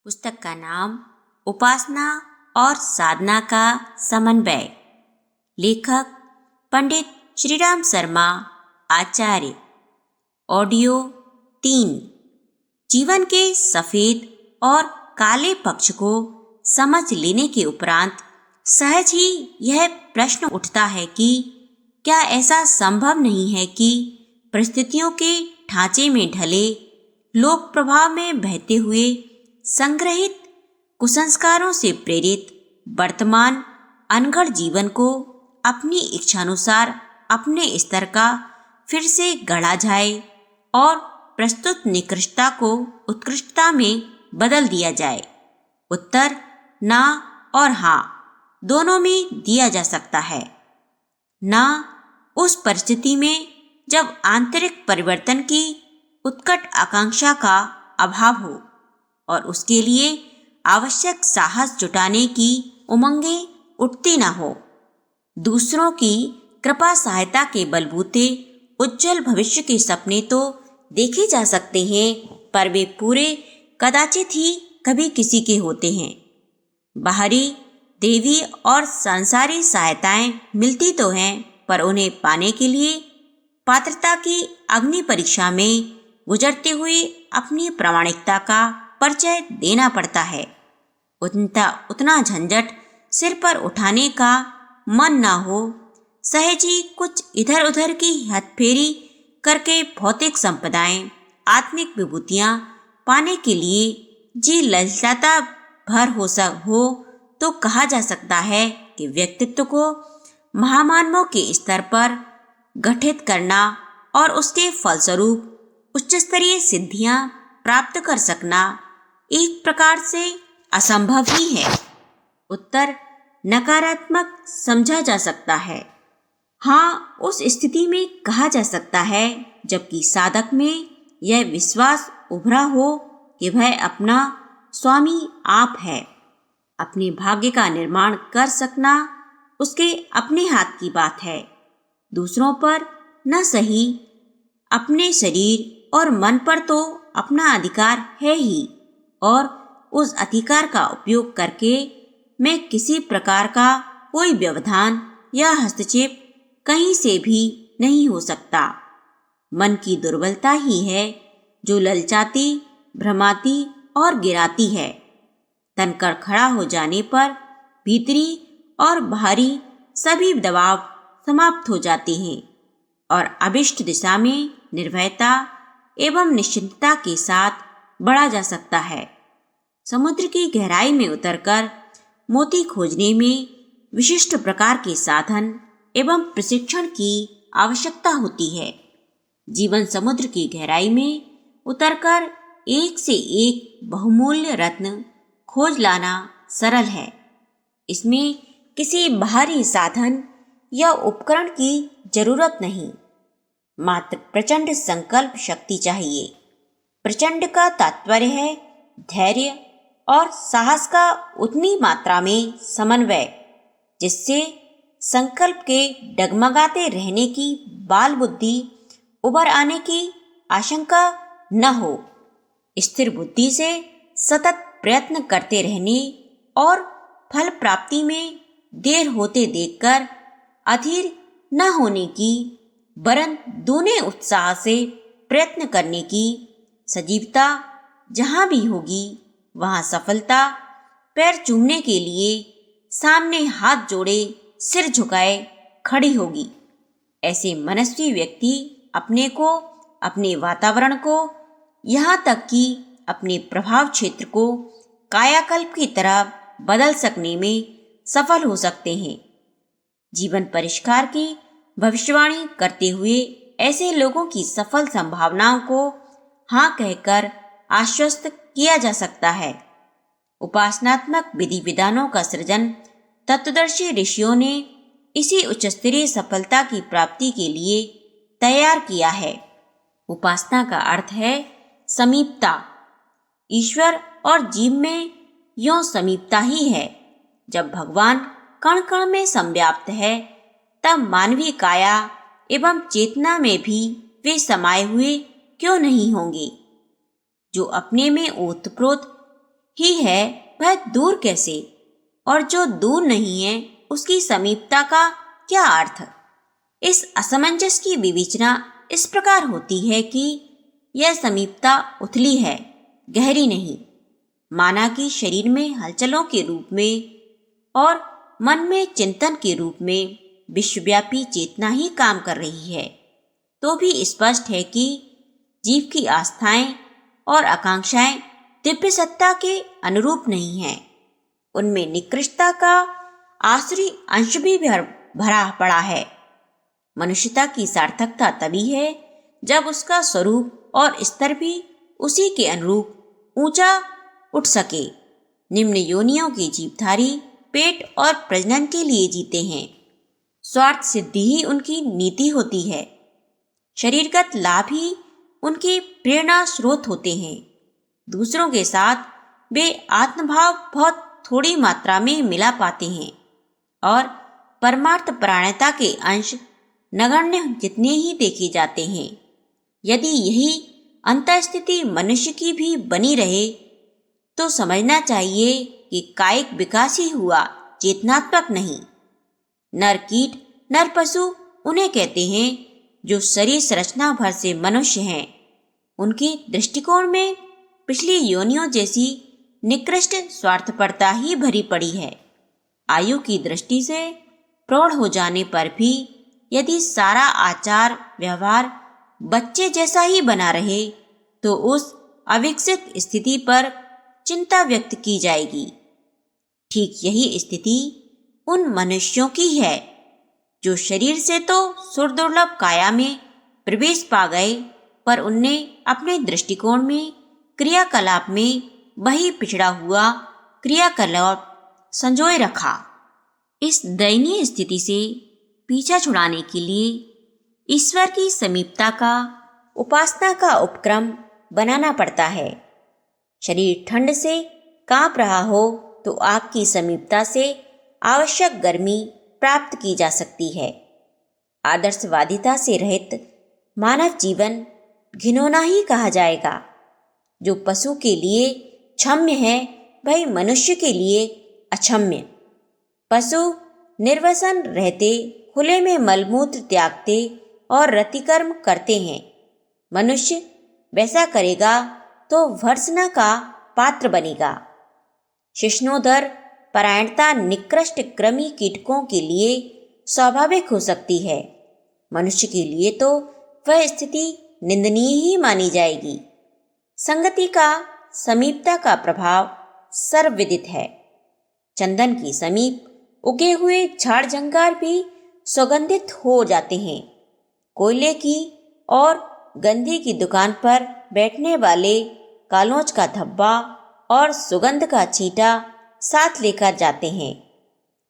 पुस्तक का नाम उपासना और साधना का समन्वय। लेखक पंडित श्रीराम शर्मा आचार्य। ऑडियो 3। जीवन के सफेद और काले पक्ष को समझ लेने के उपरांत सहज ही यह प्रश्न उठता है कि क्या ऐसा संभव नहीं है कि परिस्थितियों के ढांचे में ढले, लोक प्रभाव में बहते हुए संग्रहित कुसंस्कारों से प्रेरित वर्तमान अनगढ़ जीवन को अपनी इच्छानुसार अपने स्तर का फिर से गढ़ा जाए और प्रस्तुत निकृष्टता को उत्कृष्टता में बदल दिया जाए। उत्तर ना और हाँ दोनों में दिया जा सकता है। ना उस परिस्थिति में जब आंतरिक परिवर्तन की उत्कट आकांक्षा का अभाव हो और उसके लिए आवश्यक साहस जुटाने की उमंगें उठती ना हो। दूसरों की कृपा सहायता के बलबूते उज्जवल भविष्य के सपने तो देखे जा सकते हैं, पर वे पूरे कदाचित ही कभी किसी के होते हैं। बाहरी देवी और सांसारिक सहायताएं मिलती तो हैं, पर उन्हें पाने के लिए पात्रता की अग्नि परीक्षा में गुजरते हुए अपनी प्रामाणिकता का परिचय देना पड़ता है। उतना झंझट सिर पर उठाने का मन ना हो, सहज ही कुछ इधर उधर की हथफेरी करके भौतिक संपदाएं, आत्मिक विभूतियां पाने के लिए जी ललचाता भर हो तो कहा जा सकता है कि व्यक्तित्व को महामानवों के स्तर पर गठित करना और उसके फलस्वरूप उच्च स्तरीय सिद्धियां प्राप्त कर सकना एक प्रकार से असंभव ही है। उत्तर नकारात्मक समझा जा सकता है। हाँ, उस स्थिति में कहा जा सकता है जबकि साधक में यह विश्वास उभरा हो कि वह अपना स्वामी आप है। अपने भाग्य का निर्माण कर सकना उसके अपने हाथ की बात है। दूसरों पर न सही, अपने शरीर और मन पर तो अपना अधिकार है ही, और उस अधिकार का उपयोग करके मैं किसी प्रकार का कोई व्यवधान या हस्तक्षेप कहीं से भी नहीं हो सकता। मन की दुर्बलता ही है जो ललचाती, भ्रमाती और गिराती है। तनकर खड़ा हो जाने पर भीतरी और बाहरी सभी दबाव समाप्त हो जाते हैं और अभिष्ट दिशा में निर्भयता एवं निश्चिंतता के साथ बढ़ा जा सकता है। समुद्र की गहराई में उतरकर मोती खोजने में विशिष्ट प्रकार के साधन एवं प्रशिक्षण की आवश्यकता होती है। जीवन समुद्र की गहराई में उतरकर एक से एक बहुमूल्य रत्न खोज लाना सरल है। इसमें किसी बाहरी साधन या उपकरण की जरूरत नहीं, मात्र प्रचंड संकल्प शक्ति चाहिए। प्रचंड का तात्पर्य है धैर्य और साहस का उतनी मात्रा में समन्वय जिससे संकल्प के डगमगाते रहने की बाल बुद्धि उभर आने की आशंका न हो। स्थिर बुद्धि से सतत प्रयत्न करते रहने और फल प्राप्ति में देर होते देखकर अधीर न होने की, वरन दूने उत्साह से प्रयत्न करने की सजीवता जहाँ भी होगी वहाँ सफलता पैर चूमने के लिए सामने हाथ जोड़े सिर झुकाए खड़ी होगी। ऐसे मनस्वी व्यक्ति अपने को, अपने वातावरण को, यहाँ तक कि अपने प्रभाव क्षेत्र को कायाकल्प की तरह बदल सकने में सफल हो सकते हैं। जीवन परिष्कार की भविष्यवाणी करते हुए ऐसे लोगों की सफल संभावनाओं को हाँ कहकर आश्वस्त किया जा सकता है। उपासनात्मक विधि विधानों का सृजन तत्वदर्शी ऋषियों ने इसी उच्च स्तरीय सफलता की प्राप्ति के लिए तैयार किया है। उपासना का अर्थ है समीपता। ईश्वर और जीव में यों समीपता ही है। जब भगवान कण कण में संव्याप्त है, तब मानवीय काया एवं चेतना में भी वे समाये हुए क्यों नहीं होंगे। जो अपने में ओतप्रोत ही है वह दूर कैसे, और जो दूर नहीं है उसकी समीपता का क्या अर्थ। इस असमंजस की विवेचना इस प्रकार होती है कि यह समीपता उथली है, गहरी नहीं। माना कि शरीर में हलचलों के रूप में और मन में चिंतन के रूप में विश्वव्यापी चेतना ही काम कर रही है, तो भी स्पष्ट है कि जीव की आस्थाएं और आकांक्षाएं दिव्य सत्ता के अनुरूप नहीं हैं। उनमें निकृष्टता का आसुरी अंश भी भरा पड़ा है। मनुष्यता की सार्थकता तभी है जब उसका स्वरूप और स्तर भी उसी के अनुरूप ऊंचा उठ सके। निम्न योनियों के जीवधारी पेट और प्रजनन के लिए जीते हैं। स्वार्थ सिद्धि ही उनकी नीति होती है। शरीरगत लाभ ही उनके प्रेरणा स्रोत होते हैं। दूसरों के साथ वे आत्मभाव बहुत थोड़ी मात्रा में मिला पाते हैं और परमार्थ परायणता के अंश नगण्य जितने ही देखे जाते हैं। यदि यही अंतःस्थिति मनुष्य की भी बनी रहे तो समझना चाहिए कि कायिक विकास ही हुआ, चेतनात्मक नहीं। नर कीट नर पशु उन्हें कहते हैं जो शरीर संरचना भर से मनुष्य हैं। उनके दृष्टिकोण में पिछली योनियों जैसी निकृष्ट स्वार्थपरता ही भरी पड़ी है। आयु की दृष्टि से प्रौढ़ हो जाने पर भी यदि सारा आचार व्यवहार बच्चे जैसा ही बना रहे तो उस अविकसित स्थिति पर चिंता व्यक्त की जाएगी। ठीक यही स्थिति उन मनुष्यों की है जो शरीर से तो सुरदुर्लभ काया में प्रवेश पा गए, पर उनने अपने दृष्टिकोण में क्रियाकलाप में वही पिछड़ा हुआ क्रियाकलाप संजोए रखा। इस दयनीय स्थिति से पीछा छुड़ाने के लिए ईश्वर की समीपता का, उपासना का उपक्रम बनाना पड़ता है। शरीर ठंड से कांप रहा हो तो आग की समीपता से आवश्यक गर्मी प्राप्त की जा सकती है। आदर्शवादिता से रहित मानव जीवन घिनौना ही कहा जाएगा। जो पशु के लिए क्षम्य है वही मनुष्य के लिए अक्षम्य। पशु निर्वसन रहते खुले में मलमूत्र त्यागते और रतिकर्म करते हैं। मनुष्य वैसा करेगा तो भर्त्सना का पात्र बनेगा। शिष्णोधर परायणता निकृष्ट क्रमी कीटकों के लिए स्वाभाविक हो सकती है, मनुष्य के लिए तो वह स्थिति निंदनीय ही मानी जाएगी। संगति का, समीपता का प्रभाव सर्वविदित है। चंदन की समीप उगे हुए झाड़ जंगार भी सुगंधित हो जाते हैं। कोयले की और गंधी की दुकान पर बैठने वाले कालोज का धब्बा और सुगंध का छींटा साथ लेकर जाते हैं।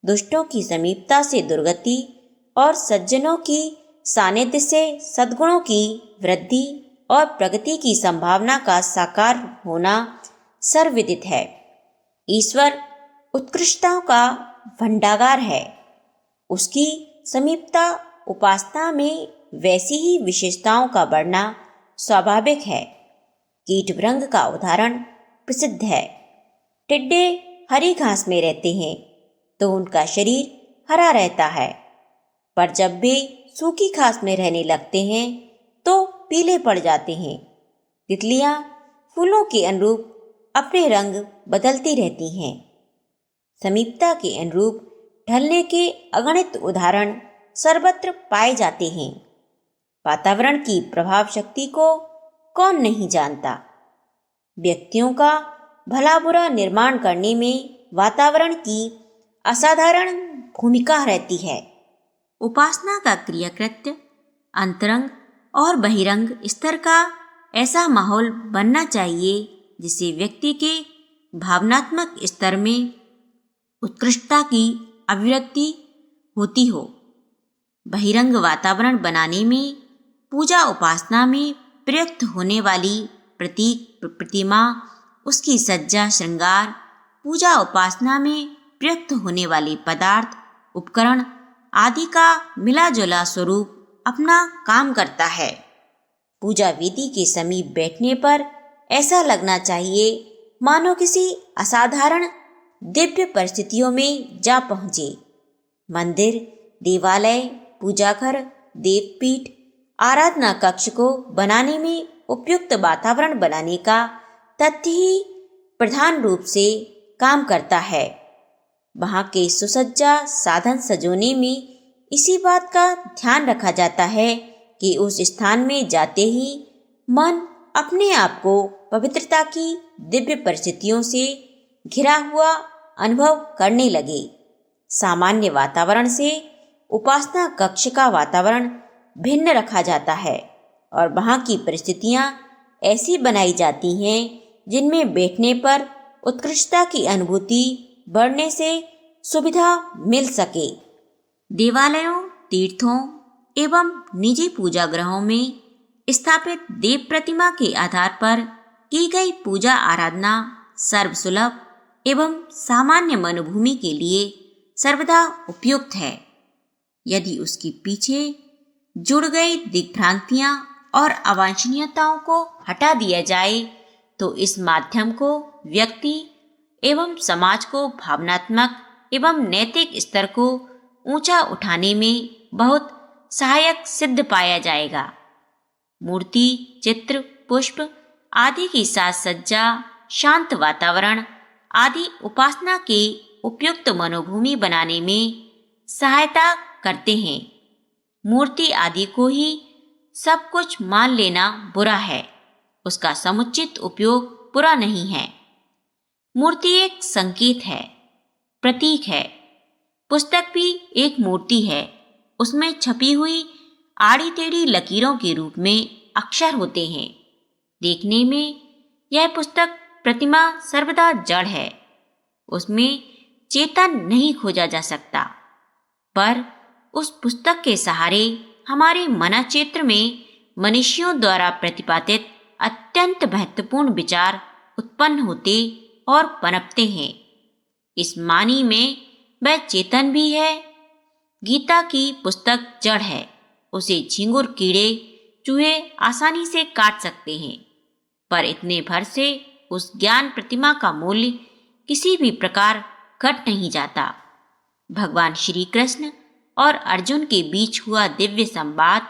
दुष्टों की समीपता से दुर्गति और सज्जनों की सानिध्य से सद्गुणों की वृद्धि और प्रगति की संभावना का साकार होना सर्वविदित है। ईश्वर उत्कृष्टताओं का भंडागार है। उसकी समीपता उपासना में वैसी ही विशेषताओं का बढ़ना स्वाभाविक है। कीटभृंग का उदाहरण प्रसिद्ध है। टिड्डे हरी घास में रहते हैं तो उनका शरीर हरा रहता है, पर जब वे सूखी घास में रहने लगते हैं तो पीले पड़ जाते हैं। तितलियां फूलों के अनुरूप अपने रंग बदलती रहती हैं। समीपता के अनुरूप ढलने के अगणित उदाहरण सर्वत्र पाए जाते हैं। वातावरण की प्रभाव शक्ति को कौन नहीं जानता। व्यक्तियों का भला बुरा निर्माण करने में वातावरण की असाधारण भूमिका रहती है। उपासना का क्रियाकृत्य अंतरंग और बहिरंग स्तर का ऐसा माहौल बनना चाहिए जिससे व्यक्ति के भावनात्मक स्तर में उत्कृष्टता की अभिव्यक्ति होती हो। बहिरंग वातावरण बनाने में पूजा उपासना में प्रयुक्त होने वाली प्रतीक प्रतिमा, उसकी सज्जा श्रृंगार, पूजा उपासना में प्रयुक्त होने वाले पदार्थ उपकरण आदि का मिला जुला स्वरूप अपना काम करता है। पूजा विधि के समीप बैठने पर ऐसा लगना चाहिए मानो किसी असाधारण दिव्य परिस्थितियों में जा पहुँचे। मंदिर, देवालय, पूजाघर, देवपीठ, आराधना कक्ष को बनाने में उपयुक्त वातावरण बनाने का तथ्य ही प्रधान रूप से काम करता है। वहाँ के सुसज्जा साधन सजोने में इसी बात का ध्यान रखा जाता है कि उस स्थान में जाते ही मन अपने आप को पवित्रता की दिव्य परिस्थितियों से घिरा हुआ अनुभव करने लगे। सामान्य वातावरण से उपासना कक्ष का वातावरण भिन्न रखा जाता है और वहाँ की परिस्थितियाँ ऐसी बनाई जाती हैं जिनमें बैठने पर उत्कृष्टता की अनुभूति बढ़ने से सुविधा मिल सके। देवालयों, तीर्थों एवं निजी पूजा गृहों में स्थापित देव प्रतिमा के आधार पर की गई पूजा आराधना सर्वसुलभ एवं सामान्य मनोभूमि के लिए सर्वदा उपयुक्त है। यदि उसके पीछे जुड़ गई दिग्भ्रांतियां और अवांछनीयताओं को हटा दिया जाए तो इस माध्यम को व्यक्ति एवं समाज को भावनात्मक एवं नैतिक स्तर को ऊंचा उठाने में बहुत सहायक सिद्ध पाया जाएगा। मूर्ति, चित्र, पुष्प आदि की साज सज्जा, शांत वातावरण आदि उपासना के उपयुक्त मनोभूमि बनाने में सहायता करते हैं। मूर्ति आदि को ही सब कुछ मान लेना बुरा है, उसका समुचित उपयोग बुरा नहीं है। मूर्ति एक संकेत है, प्रतीक है। पुस्तक भी एक मूर्ति है, उसमें छपी हुई आड़ी टेढ़ी लकीरों के रूप में अक्षर होते हैं। देखने में यह पुस्तक प्रतिमा सर्वदा जड़ है, उसमें चेतन नहीं खोजा जा सकता, पर उस पुस्तक के सहारे हमारे मनोक्षेत्र में मनुष्यों द्वारा प्रतिपादित अत्यंत महत्वपूर्ण विचार उत्पन्न होते और पनपते हैं। इस मानी में वह चेतन भी है। गीता की पुस्तक जड़ है, उसे झींगुर, कीड़े, चूहे आसानी से काट सकते हैं, पर इतने भर से उस ज्ञान प्रतिमा का मूल्य किसी भी प्रकार घट नहीं जाता। भगवान श्री कृष्ण और अर्जुन के बीच हुआ दिव्य संवाद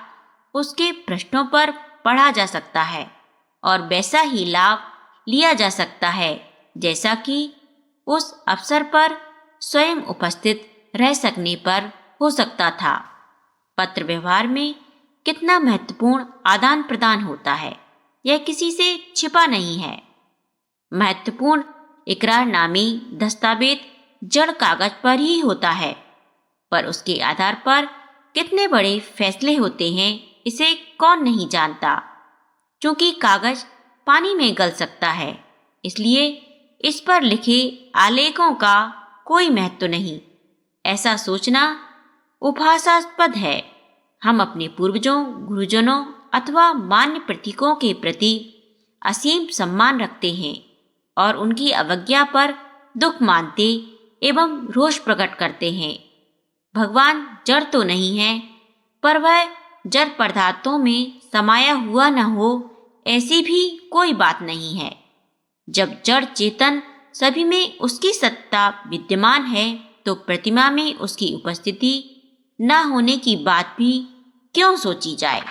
उसके प्रश्नों पर पढ़ा जा सकता है और वैसा ही लाभ लिया जा सकता है जैसा कि उस अवसर पर स्वयं उपस्थित रह सकने पर हो सकता था। पत्र व्यवहार में कितना महत्वपूर्ण आदान प्रदान होता है, यह किसी से छिपा नहीं है। महत्वपूर्ण इकरारनामे दस्तावेज जड़ कागज पर ही होता है, पर उसके आधार पर कितने बड़े फैसले होते हैं इसे कौन नहीं जानता। क्योंकि कागज पानी में गल सकता है, इसलिए इस पर लिखे आलेखों का कोई महत्व नहीं, ऐसा सोचना उपहासास्पद है। हम अपने पूर्वजों, गुरुजनों अथवा मान्य प्रतीकों के प्रति असीम सम्मान रखते हैं और उनकी अवज्ञा पर दुख मानते एवं रोष प्रकट करते हैं। भगवान जड़ तो नहीं है, पर वह जड़ पदार्थों में समाया हुआ न हो ऐसी भी कोई बात नहीं है। जब जड़ चेतन सभी में उसकी सत्ता विद्यमान है तो प्रतिमा में उसकी उपस्थिति न होने की बात भी क्यों सोची जाए।